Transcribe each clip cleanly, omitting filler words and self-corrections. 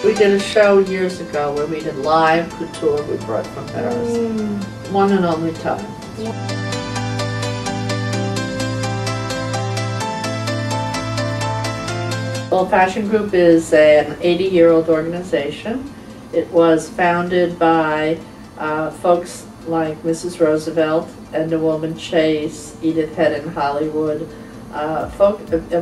We did a show years ago where we did live couture we brought from Paris. One and only time. Well, Fashion Group is an 80-year-old organization. It was founded by folks like Mrs. Roosevelt, Edna Woolman Chase, Edith Head in Hollywood,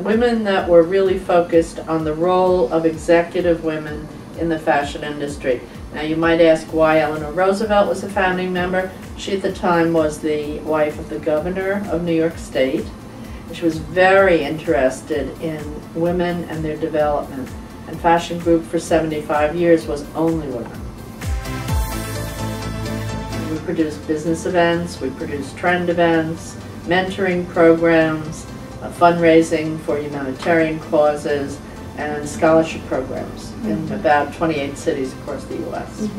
women that were really focused on the role of executive women in the fashion industry. Now you might ask why Eleanor Roosevelt was a founding member. She at the time was the wife of the governor of New York State. She was very interested in women and their development. And Fashion Group for 75 years was only women. We produced business events, we produced trend events, mentoring programs, fundraising for humanitarian causes, and scholarship programs in about 28 cities across the U.S.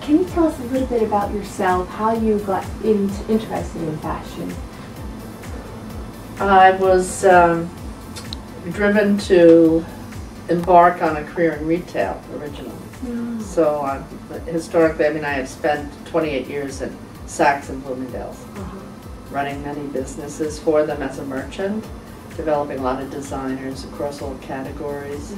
Can you tell us a little bit about yourself, how you got interested in fashion? I was driven to embark on a career in retail originally. So historically, I mean, I have spent 28 years at Saks and Bloomingdale's, running many businesses for them as a merchant, developing a lot of designers across all categories,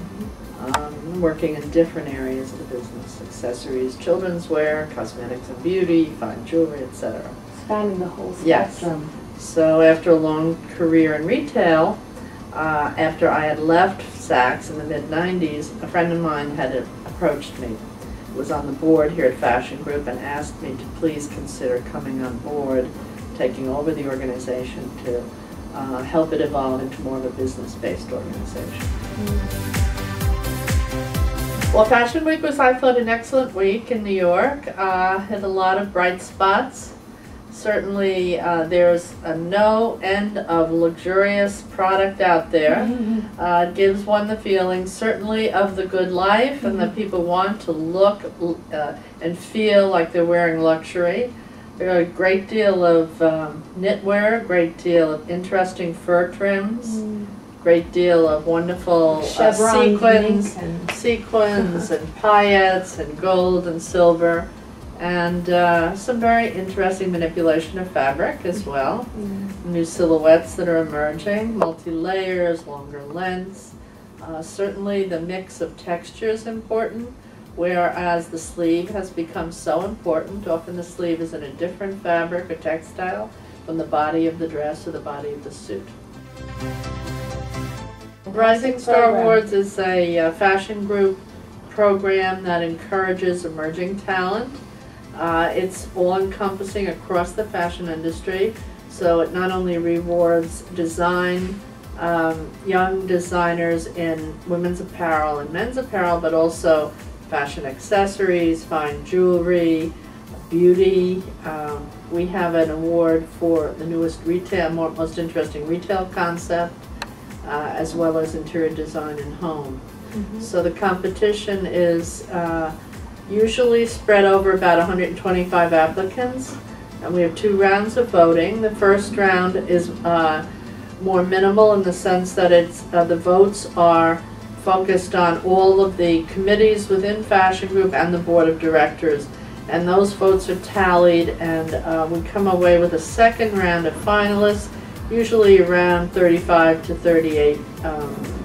working in different areas of the business: accessories, children's wear, cosmetics and beauty, fine jewelry, etc. Spanning the whole spectrum. Yes. So after a long career in retail, after I had left Saks in the mid-90s, a friend of mine had approached me, was on the board here at Fashion Group, and asked me to please consider coming on board, taking over the organization to help it evolve into more of a business-based organization. Well, Fashion Week was, I thought, an excellent week in New York. Had a lot of bright spots. Certainly, there's no end of luxurious product out there. It gives one the feeling, certainly, of the good life, and that people want to look and feel like they're wearing luxury. There are a great deal of knitwear, a great deal of interesting fur trims, great deal of wonderful sequins and paillettes and gold and silver, and some very interesting manipulation of fabric as well. New silhouettes that are emerging, multi-layers, longer lengths. Certainly the mix of texture is important, whereas the sleeve has become so important. Often the sleeve is in a different fabric or textile from the body of the dress or the body of the suit. Rising Star Awards is a Fashion Group program that encourages emerging talent. It's all-encompassing across the fashion industry, so it not only rewards design, young designers in women's apparel and men's apparel, but also fashion accessories, fine jewelry, beauty. We have an award for the newest retail, most interesting retail concept, as well as interior design and home. So the competition is usually spread over about 125 applicants, and we have 2 rounds of voting. The first round is more minimal in the sense that it's the votes are focused on all of the committees within Fashion Group and the board of directors, and those votes are tallied, and we come away with a second round of finalists. Usually around 35 to 38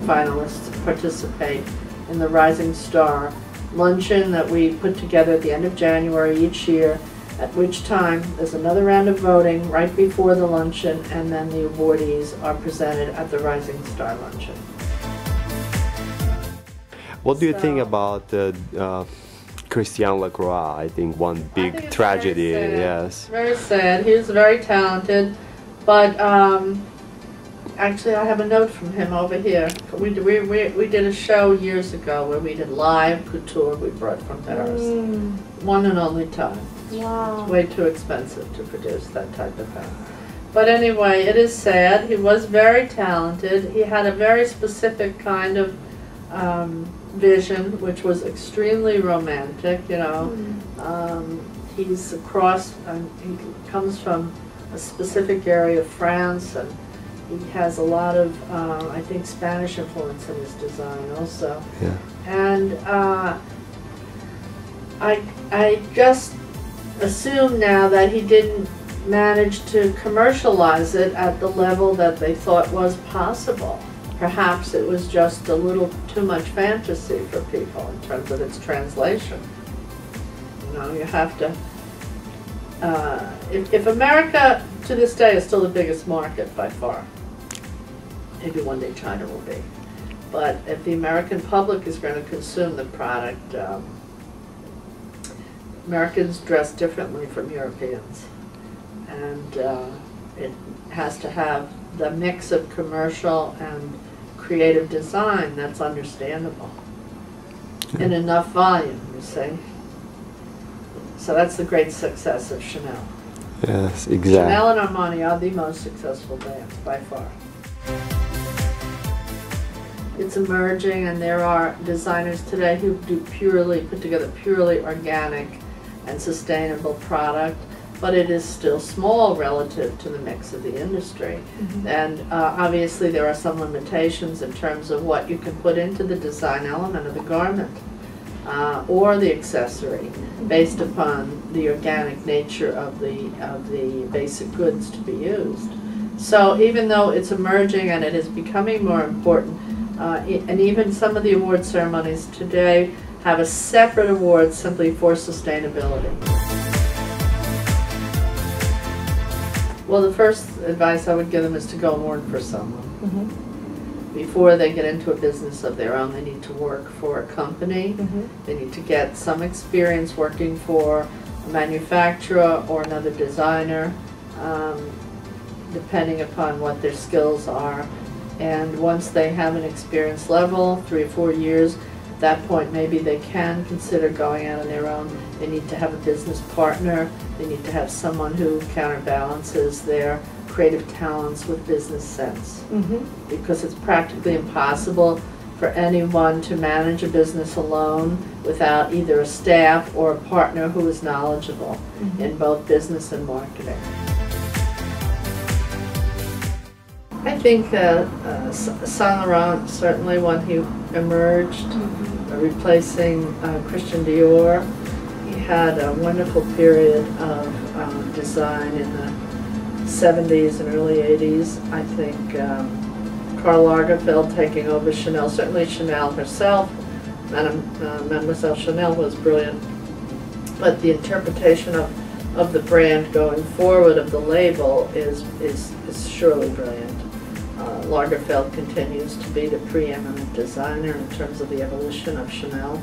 finalists participate in the Rising Star luncheon that we put together at the end of January each year, at which time there's another round of voting right before the luncheon, and then the awardees are presented at the Rising Star luncheon. What do you think about Christian Lacroix? I think one big tragedy. Yes. Very sad. He was very talented, but actually I have a note from him over here. We did a show years ago where we did live couture we brought from Paris. One and only time. Wow. It's way too expensive to produce that type of thing. But anyway, it is sad. He was very talented. He had a very specific kind of vision, which was extremely romantic, you know. He's across, he comes from a specific area of France, and He has a lot of, I think, Spanish influence in his design also. Yeah. And I just assume now that he didn't manage to commercialize it at the level that they thought was possible. Perhaps it was just a little too much fantasy for people in terms of its translation. You know, you have to, if America to this day is still the biggest market by far, maybe one day China will be, but if the American public is going to consume the product, Americans dress differently from Europeans, and it has to have the mix of commercial and creative design that's understandable in enough volume, you see. So that's the great success of Chanel. Yes, exactly. Chanel and Armani are the most successful brands by far. It's emerging, and there are designers today who do put together purely organic and sustainable product, but it is still small relative to the mix of the industry. Mm-hmm. And obviously there are some limitations in terms of what you can put into the design element of the garment or the accessory based upon the organic nature of the basic goods to be used. So even though it's emerging and it is becoming more important, and even some of the award ceremonies today have a separate award simply for sustainability. Well, the first advice I would give them is to go and work for someone. Mm-hmm. Before they get into a business of their own, they need to work for a company. Mm-hmm. They need to get some experience working for a manufacturer or another designer, depending upon what their skills are. And once they have an experience level, 3 or 4 years, at that point maybe they can consider going out on their own. They need to have a business partner. They need to have someone who counterbalances their creative talents with business sense. Mm-hmm. Because it's practically impossible for anyone to manage a business alone without either a staff or a partner who is knowledgeable mm-hmm. in both business and marketing. I think Saint Laurent, certainly when he emerged, replacing Christian Dior, he had a wonderful period of design in the 70s and early 80s. I think Karl Lagerfeld taking over Chanel, certainly Chanel herself, Mademoiselle Chanel was brilliant, but the interpretation of the brand going forward of the label is surely brilliant. Lagerfeld continues to be the preeminent designer in terms of the evolution of Chanel.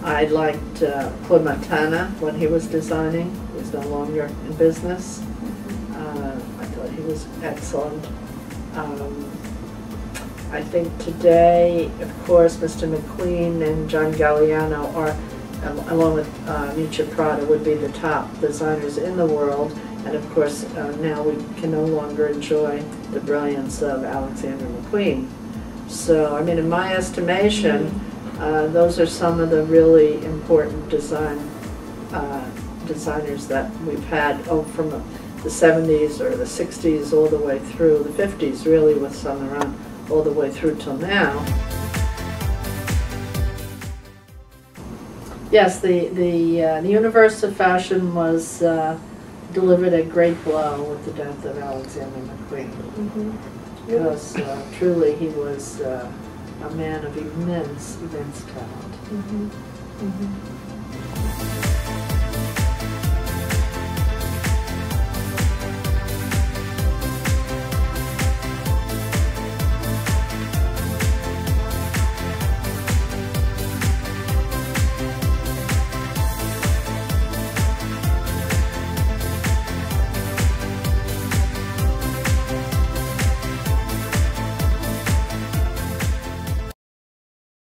I liked Claude Montana when he was designing. He was no longer in business. I thought he was excellent. I think today, of course, Mr. McQueen and John Galliano are, along with Miuccia Prada, would be the top designers in the world. And of course, now we can no longer enjoy the brilliance of Alexander McQueen. So, I mean, in my estimation, those are some of the really important designers that we've had from the 70s or the 60s all the way through the 50s, really, with Saint Laurent all the way through till now. Yes, the universe of fashion was delivered a great blow with the death of Alexander McQueen. Mm-hmm. Because truly he was a man of immense talent. Mm-hmm. Mm-hmm.